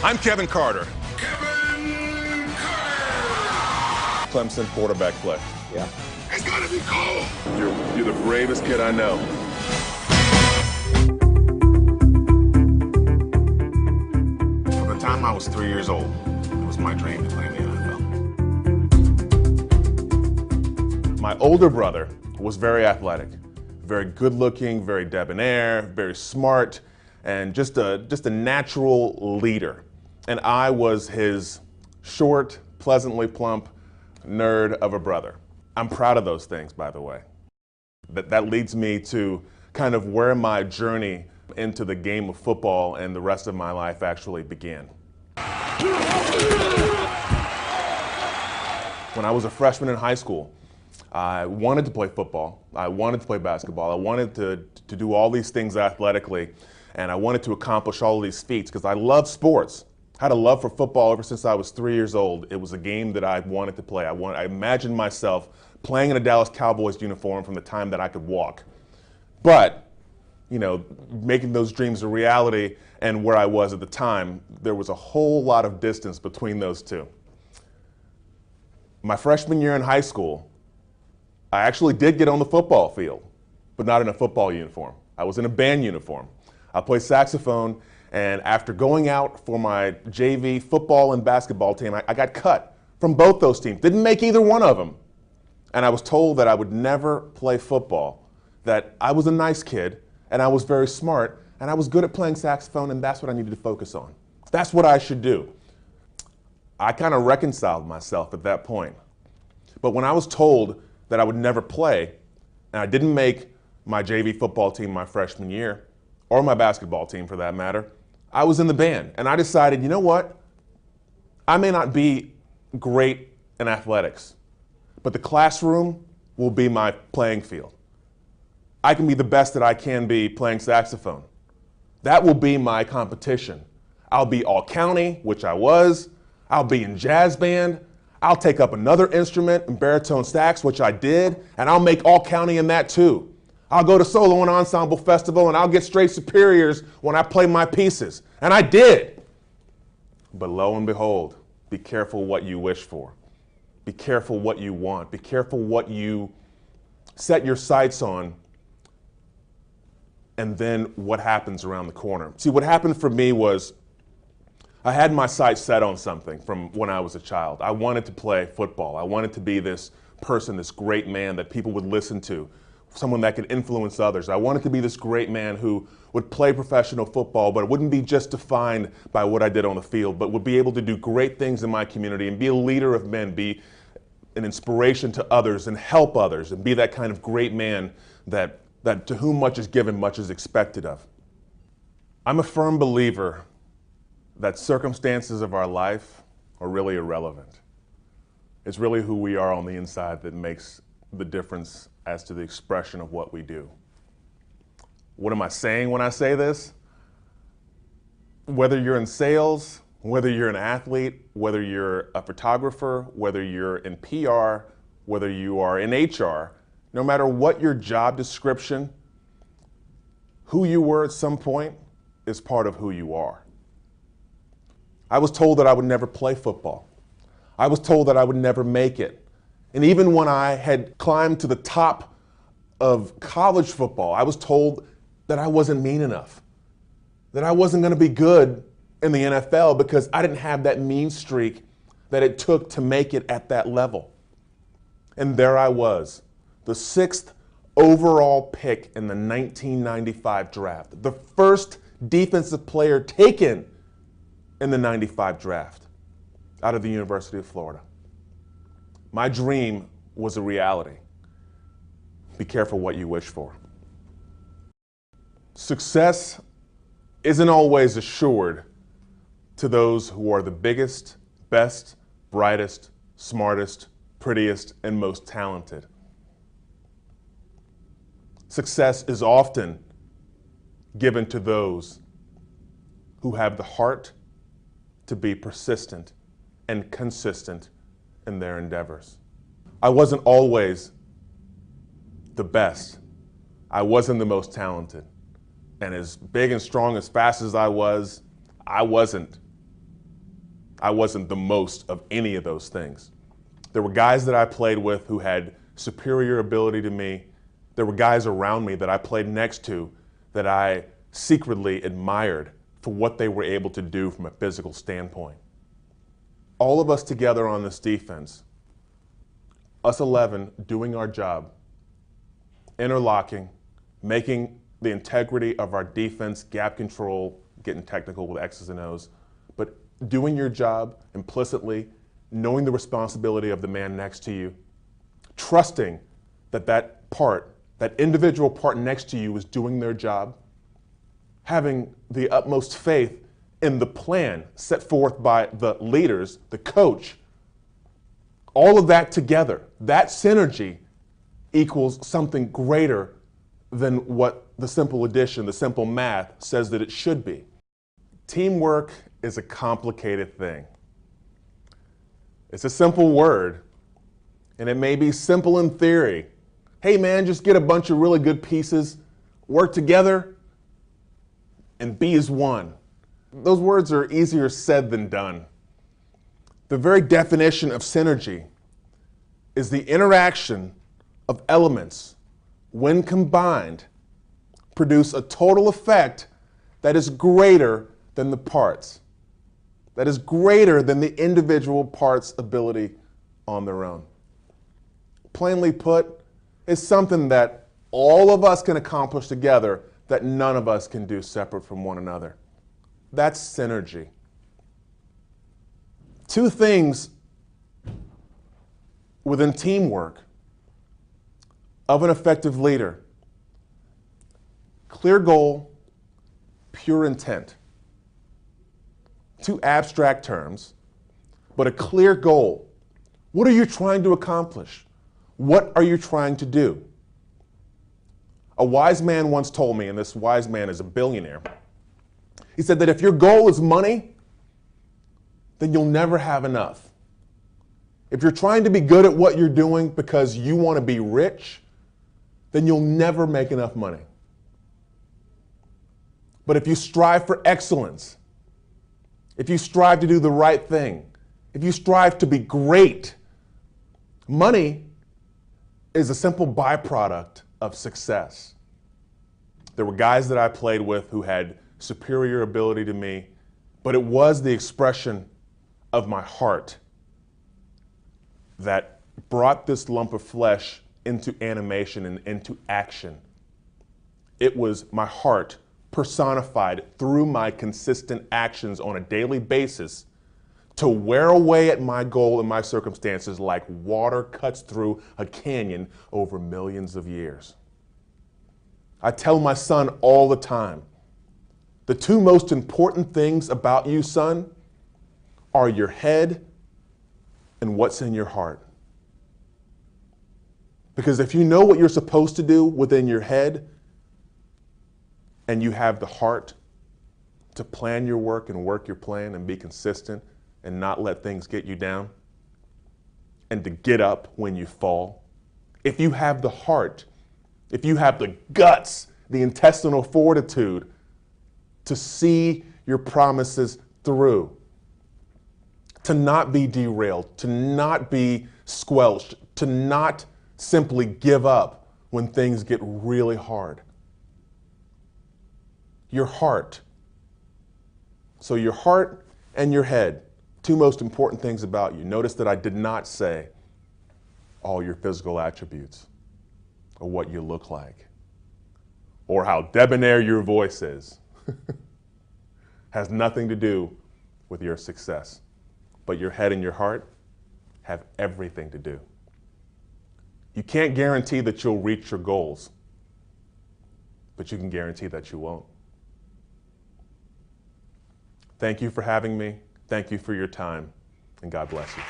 I'm Kevin Carter. Kevin Carter! Clemson quarterback play. Yeah. It's gotta be cold. You're the bravest kid I know. From the time I was 3 years old, it was my dream to play in the NFL. My older brother was very athletic, very good looking, very debonair, very smart, and just a natural leader. And I was his short, pleasantly plump nerd of a brother. I'm proud of those things, by the way. That leads me to kind of where my journey into the game of football and the rest of my life actually began. When I was a freshman in high school, I wanted to play football, I wanted to play basketball, I wanted to do all these things athletically, and I wanted to accomplish all of these feats because I love sports. I had a love for football ever since I was 3 years old. It was a game that I wanted to play. I imagined myself playing in a Dallas Cowboys uniform from the time that I could walk. But, you know, making those dreams a reality and where I was at the time, there was a whole lot of distance between those two. My freshman year in high school, I actually did get on the football field, but not in a football uniform. I was in a band uniform. I played saxophone, and after going out for my JV football and basketball team, I got cut from both those teams. Didn't make either one of them. And I was told that I would never play football, that I was a nice kid, and I was very smart, and I was good at playing saxophone, and that's what I needed to focus on. That's what I should do. I kind of reconciled myself at that point. But when I was told that I would never play, and I didn't make my JV football team my freshman year, or my basketball team for that matter, I was in the band. And I decided, you know what? I may not be great in athletics, but the classroom will be my playing field. I can be the best that I can be playing saxophone. That will be my competition. I'll be all county, which I was. I'll be in jazz band. I'll take up another instrument in baritone sax, which I did, and I'll make all county in that too. I'll go to solo and ensemble festival and I'll get straight superiors when I play my pieces. And I did. But lo and behold, be careful what you wish for. Be careful what you want. Be careful what you set your sights on, and then what happens around the corner. See, what happened for me was I had my sights set on something from when I was a child. I wanted to play football. I wanted to be this person, this great man that people would listen to, someone that could influence others. I wanted to be this great man who would play professional football, but it wouldn't be just defined by what I did on the field, but would be able to do great things in my community and be a leader of men, be an inspiration to others and help others and be that kind of great man that to whom much is given, much is expected of. I'm a firm believer that circumstances of our life are really irrelevant. It's really who we are on the inside that makes the difference as to the expression of what we do. What am I saying when I say this? Whether you're in sales, whether you're an athlete, whether you're a photographer, whether you're in PR, whether you are in HR, no matter what your job description, who you were at some point is part of who you are. I was told that I would never play football. I was told that I would never make it. And even when I had climbed to the top of college football, I was told that I wasn't mean enough, that I wasn't going to be good in the NFL because I didn't have that mean streak that it took to make it at that level. And there I was, the 6th overall pick in the 1995 draft, the first defensive player taken in the 95 draft out of the University of Florida. My dream was a reality. Be careful what you wish for. Success isn't always assured to those who are the biggest, best, brightest, smartest, prettiest, and most talented. Success is often given to those who have the heart to be persistent and consistent in their endeavors. I wasn't always the best. I wasn't the most talented. And as big and strong, as fast as I wasn't. I wasn't the most of any of those things. There were guys that I played with who had superior ability to me. There were guys around me that I played next to that I secretly admired for what they were able to do from a physical standpoint. All of us together on this defense, us 11 doing our job, interlocking, making the integrity of our defense, gap control, getting technical with X's and O's, but doing your job implicitly, knowing the responsibility of the man next to you, trusting that that individual part next to you is doing their job, having the utmost faith in the plan set forth by the leaders, the coach. All of that together, that synergy equals something greater than what the simple addition, the simple math says that it should be. Teamwork is a complicated thing. It's a simple word, and it may be simple in theory. Hey man, just get a bunch of really good pieces, work together, and be as one. Those words are easier said than done. The very definition of synergy is the interaction of elements, when combined, produce a total effect that is greater than the parts, that is greater than the individual parts' ability on their own. Plainly put, it's something that all of us can accomplish together that none of us can do separate from one another. That's synergy. Two things within teamwork of an effective leader: clear goal, pure intent. Two abstract terms, but a clear goal. What are you trying to accomplish? What are you trying to do? A wise man once told me, and this wise man is a billionaire, he said that if your goal is money, then you'll never have enough. If you're trying to be good at what you're doing because you want to be rich, then you'll never make enough money. But if you strive for excellence, if you strive to do the right thing, if you strive to be great, money is a simple byproduct of success. There were guys that I played with who had superior ability to me, but it was the expression of my heart that brought this lump of flesh into animation and into action. It was my heart personified through my consistent actions on a daily basis to wear away at my goal and my circumstances like water cuts through a canyon over millions of years. I tell my son all the time, the two most important things about you, son, are your head and what's in your heart. Because if you know what you're supposed to do within your head, and you have the heart to plan your work and work your plan and be consistent and not let things get you down, and to get up when you fall, if you have the heart, if you have the guts, the intestinal fortitude to see your promises through, to not be derailed, to not be squelched, to not simply give up when things get really hard. Your heart. So your heart and your head, two most important things about you. Notice that I did not say all your physical attributes or what you look like or how debonair your voice is. Has nothing to do with your success. But your head and your heart have everything to do. You can't guarantee that you'll reach your goals, but you can guarantee that you won't. Thank you for having me. Thank you for your time, and God bless you.